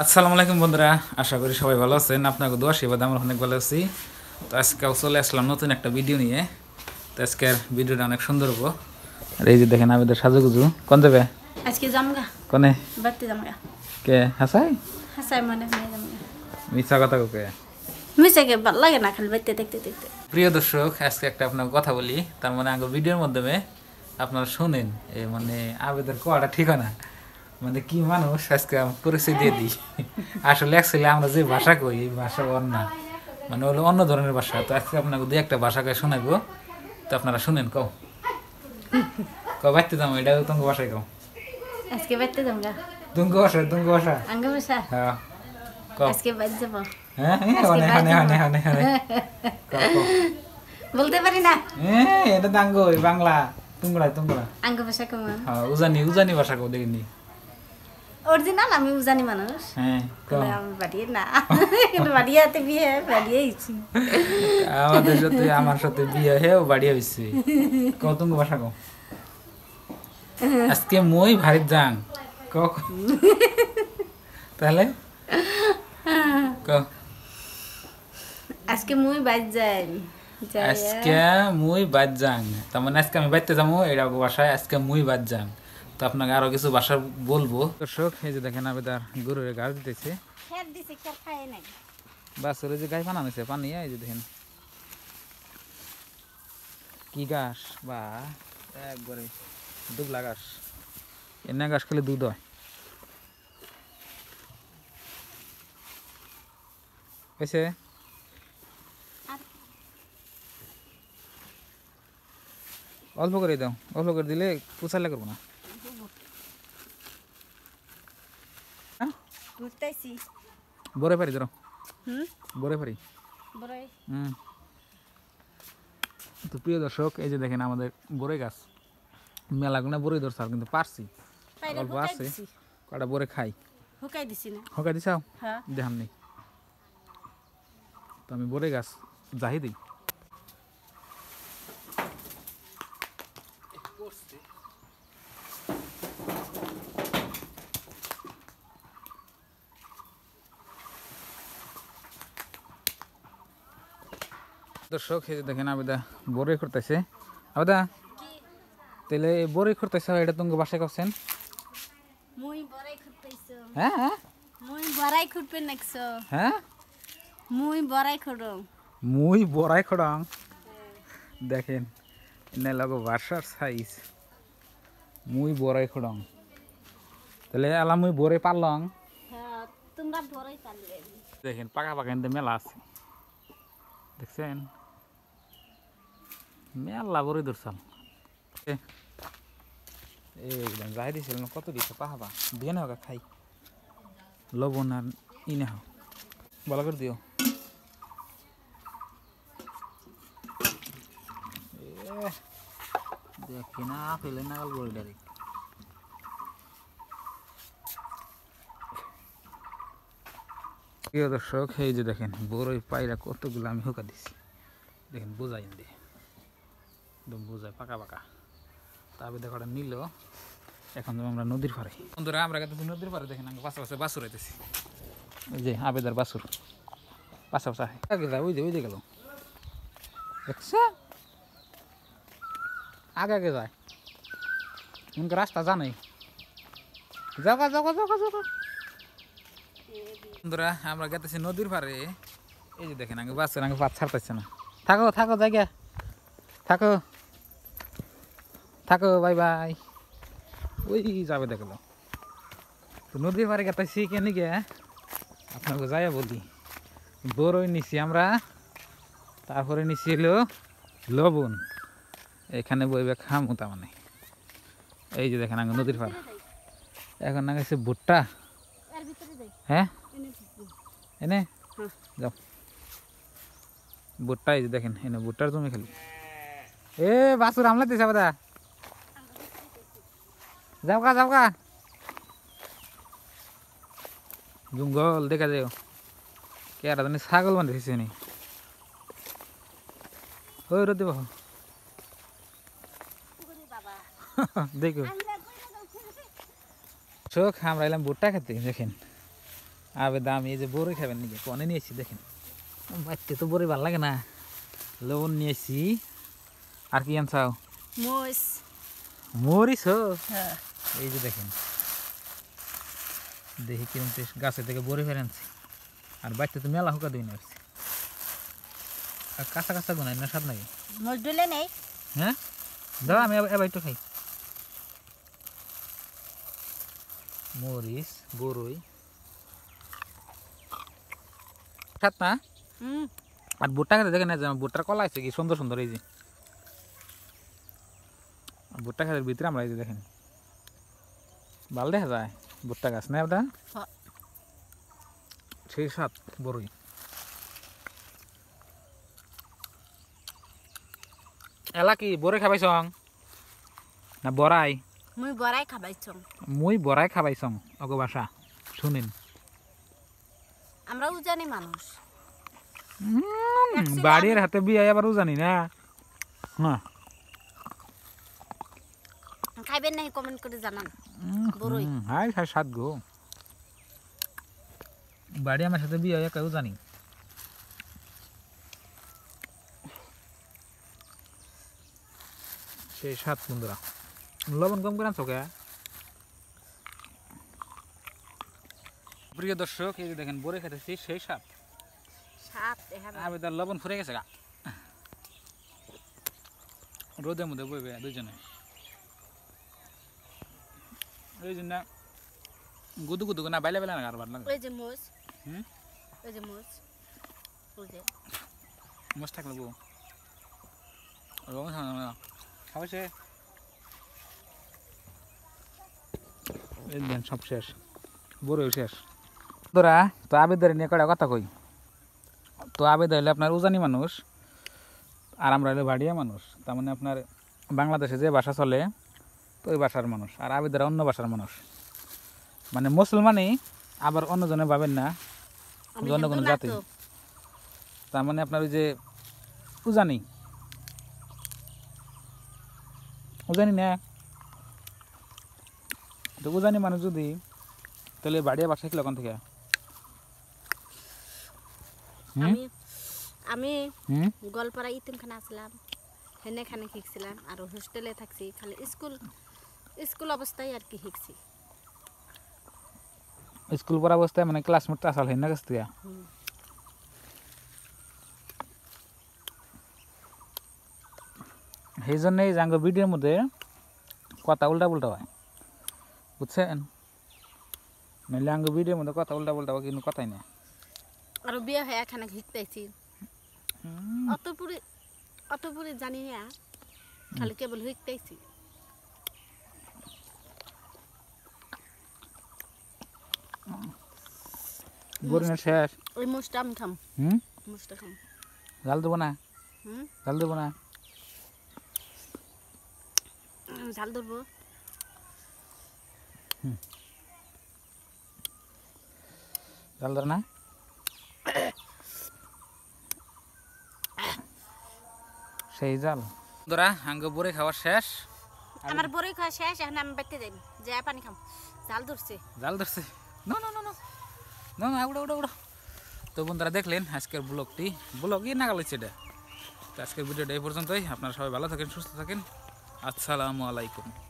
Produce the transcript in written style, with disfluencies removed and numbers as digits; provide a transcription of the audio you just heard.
আসসালামু আলাইকুম বন্ধুরা, আশা করি সবাই ভালো আছেন। আপনাকে দোয়া আশীর্বাদ আমরা অনেক ভালো আছি। তো আজকেও চলে আসলাম নতুন একটা ভিডিও নিয়ে। তো আজকের ভিডিওটা অনেক সুন্দর হবো। আর এই যে দেখেন আমাদের সাজুগুজু কোন যাবে আজকে জামগা কোনে বাড়তে জামগা কে হাসাই হাসাই মানে হয় জামগা মিথ্যা কথা কে মিশাকে ভাল লাগে না খালি বাড়তে দেখতে দেখতে। প্রিয় দর্শক, আজকে একটা আপনার কথা বলি, তার মানে আগে ভিডিওর মাধ্যমে আপনারা শুনেন। এই মানে আবেদের কোয়াটা ঠিকানা মানে কি মানুষ আজকে আমি পরিচয় দিয়ে দিই। আসলে অ্যাকচুয়ালি আমরা যে ভাষা কই এই ভাষা অন্য, মানে হলো অন্য ধরনের ভাষা। তো আজকে আপনাকে দুই একটা ভাষাকে শোনাবো, তো আপনারা শুনেন। কও কও বাইতে যাবো, এটা তুঙ্গ ভাষায় কও। আজকে বাড়তে জামগা তুঙ্গ ভাষা আঙ্গ বসা হ্যাঁ কও। আজকে বাড়ি যাব। হ্যাঁ হনে হনে হনে হনে হনে কও কও। বলতে পারি না। এটা দাঙ্গ বাংলা তুঙ্গড়া আঙ্গ বসা কেমন হ্যাঁ উজানি ভাষা কও দেখিনি। অরিজিনাল আমি উজানি মানুষ। হ্যাঁ কও। আমি বাড়িয়ে না কিন্তু বাড়িয়াতে বিয়ে বাড়িয়েছি। আমাদের সাথে আমার সাথে বিয়ে হেও বাড়ি হয়েছে। কও তুঙ্গ ভাষা কও। আজকে মই ভারী যাং কও তাহলে কও। আজকে মুই বাজ যাই আজকে মুই বাদ যাং, তার মানে আজকে আমি বাইতে যাবো, এটা ভাষায় আজকে মুই বাদ যাং। তো আপনাকে আরো কিছু ভাষা বলবো। দর্শক এই যে দেখেন আবেদার গরুরে ঘাস দিতেছে, খেত দিছে খেত খায় নাই বাসের যে গাই পানা হয়েছে পানি, এই যে দেখেন কি ঘাস বা একবারে দুবলা ঘাস। এনে ঘাস খেলে দুধ হয়। হয়েছে অল্প করে দাও, অল্প করে দিলে পুষালে করবো না। ঘুরতেছি বরে পারি ধরো, হুম বরে পারি। বড়াই তো প্রিয় দর্শক এই যে দেখেন আমাদের বরে গাছ, মেলা গুনা বরে ধরছে আর কিন্তু পারছি অল্প আছে, কটা বরে খাই। হুকাই দিছি না হকা দিছাও হ্যাঁ দেখান নেই। তো আমি বরে গাছ যাহি দিই। দর্শক এই যে দেখেন আবেদা বরে করতেছে। আবেদা তাহলে বরে করতেছে, এটা তুমি বাসায় করছেন? মুই বড়াই খুঁটতেছো হ্যাঁ হ্যাঁ মুই বড়াই খুঁটবে নাকছো হ্যাঁ মুই বড়াই খুঁড়ম মুই বড়াই খড়াং দেখেন এনে লাগো বাসার সাইজ মুই বড়াই খড়াং। তাহলে আলা মুই বরে পারলং। হ্যাঁ তোমরা বড়াই পারলে দেখেন পাকা পাকা এনতে মেলা আছে, দেখছেন মেলা বড়ই ধরছাল। একদম যাই দিছিল কত দিছে পাহাবা দিয়ে না হোক খাই লবণ আর ইনে হোক ভালো করে দিও। দেখি না ফেলে নাগাল বড়ি ডাইরেক্ট। প্রিয় দর্শক এই যে দেখেন বড়ই পায়রা কতগুলো আমি হোকা দিছি, দেখেন বোঝাই দিয়ে একদম বোঝায় পাকা পাকা। তারপরে দেখো ওটা নিল। এখন তো আমরা নদীর পাড়ে, বন্ধুরা আমরা কিন্তু নদীর পাড়ে দেখেন আমি পাশে পাশে বাসুর আইতেছি। ওই যে আবেদার বাসুর পাশা পাশা আগে যা, ওই যে গেল দেখছে আগে আগে যায় উনকে রাস্তা জানে। যাওয়া যাওয়া যাওয়া যাওয়া বন্ধুরা আমরা গেতেছি নদীর পাড়ে। এই যে দেখেন আগে বাসুর আগে পাত ছাড়তেছে না। থাকো থাকো জায়গা থাকো থাকো বাই বাই। ওই যাবে দেখলো তো নদীর পাড়ে গেতেছি কেন গে আপনাকে যাই বলি। বড়ই নিছি আমরা, তারপরে নিছি হলো লবণ, এখানে বইবে খামু তার মানে। এই যে দেখেন আগে নদীর পাড়। এখন না গেছে ভুট্টা। হ্যাঁ এনে যাও ভুট্টা, এই যে দেখেন এনে ভুট্টার জমি খালি। এ বাসুর আমলা দিছে বাদা যাওকা যাওকা জঙ্গল দেখা যায় কে আর জানি ছাগল বান্ধে দিছে নি। ওই রোদ দিব দেখো চোখ আমরা এলাম ভুট্টা খেতে। দেখেন আবে দাম এই যে বড়ই খাবেন নাকি কনে নিয়েছি দেখেন বাড়িতে তো বড়ই ভালো লাগে না লবণ নিয়েছি আর কি আনছাও মোষ মরিচ হ্যাঁ এই যে দেখেন দেখি কিরম টেস্ট গাছে থেকে বড়ি ফেরে আনছি আর বাড়িতে তো মেলা হুকা দিই না আসছি আর কাঁচা কাঁচা গুনাই না স্বাদ নাকি মোষ ডুলে নেই হ্যাঁ দাদা আমি এবার একটু খাই মরিচ বড়ই স্বাদ না হুম আর ভুট্টা খেতে দেখেন না যে ভুট্টার কলা আছে কি সুন্দর সুন্দর এই যে ভুট্টা খেতের ভিতরে আমরা এই যে দেখেন ভালো দেখা যায় ভুট্টা গাছ না ওটা হ্যাঁ। সেই সাত বড়ই এলা কি বড়ই খাবাইছং না বড়াই মুই বড়াই খাবাইছং মুই বড়াই খাবাইছং অগো বাসা শুনেন আমরা উজানি মানুষ বাড়ির হাতে বিয়ে আবারও জানি না হ্যাঁ খাইবেন নাই কমেন্ট করে জানান বড়ই হাই হাই সাত গো বাড়ি আমার সাথে বিয়ে হয় কেউ জানি সেই সাত বন্ধুরা লবণ কম করে আনছো কে প্রিয় দর্শক এই যে দেখেন বড়ে খেতেছি সেই সাত সাত এখানে আবে তার লবণ ফুরে গেছে গা রোদের মধ্যে বইবে দুইজনে ওই জন্য গুদু গুদু না বাইলে বাইলে না আর ভালো লাগে ওই যে মোষ হুম ওই যে মোষ ওই যে মস্ত থাকলো বউ রঙ খাওয়া সে সব শেষ বড়ও শেষ তোরা তো আবেদরে নিয়ে কটা কথা কই তো আবেদ হইলে আপনার উজানি মানুষ আর আমরা হইলে ভাড়িয়া মানুষ তার মানে আপনার বাংলাদেশে যে ভাষা চলে তো ওই ভাষার মানুষ আর আবেদরা অন্য ভাষার মানুষ মানে মুসলমানই আবার অন্যজনে ভাবেন না আমি অন্য কোনো হিন্দু না জাতি তো। তার মানে আপনার ওই যে উজানি উজানি না তো উজানি মানুষ যদি তাহলে বাড়িয়া বাসা কি ওখান থেকে আমি আমি হুম গোয়ালপাড়া ইতিমখানা আসলাম হেনে খানে শিখছিলাম আর হোস্টেলে থাকছি খালি স্কুল অবস্থায় আর কি শিখছি স্কুল পড়া অবস্থায় মানে ক্লাসমেট আসাল হয় না কাছ থেকে হুম। সেই জন্যই জাঙ্গ ভিডিওর মধ্যে কথা উল্টা পুল্টা হয় বুঝছেন নাহলে আঙ্গ ভিডিওর মধ্যে কথা উল্টা পুল্টা হয় কিন্তু কথাই না আর বিয়ে হয়ে এখানে শিখতেছি অত পুরি জানি না খালি কেবল শিখতেছি বরিনা শেষ ওই মোষটা আমি খাম হুম মোষটা খাম জাল দেবো না হুম জাল দেবো না ঝাল ধরবো জাল ধর না সেই জাল ধরা আঙ্গ বরে খাওয়া শেষ আমার বড়ই খাওয়া শেষ এখন আমি বাইতে যাই যা পানি খাম ঝাল ধরছে জাল ধরছে না না না না না না উড়ো উড়ো উড়ো তো বন্ধুরা দেখলেন আজকের ব্লগই নাগালেছে এটা তো আজকের ভিডিওটা এই পর্যন্তই আপনারা সবাই ভালো থাকেন সুস্থ থাকেন আসসালামু আলাইকুম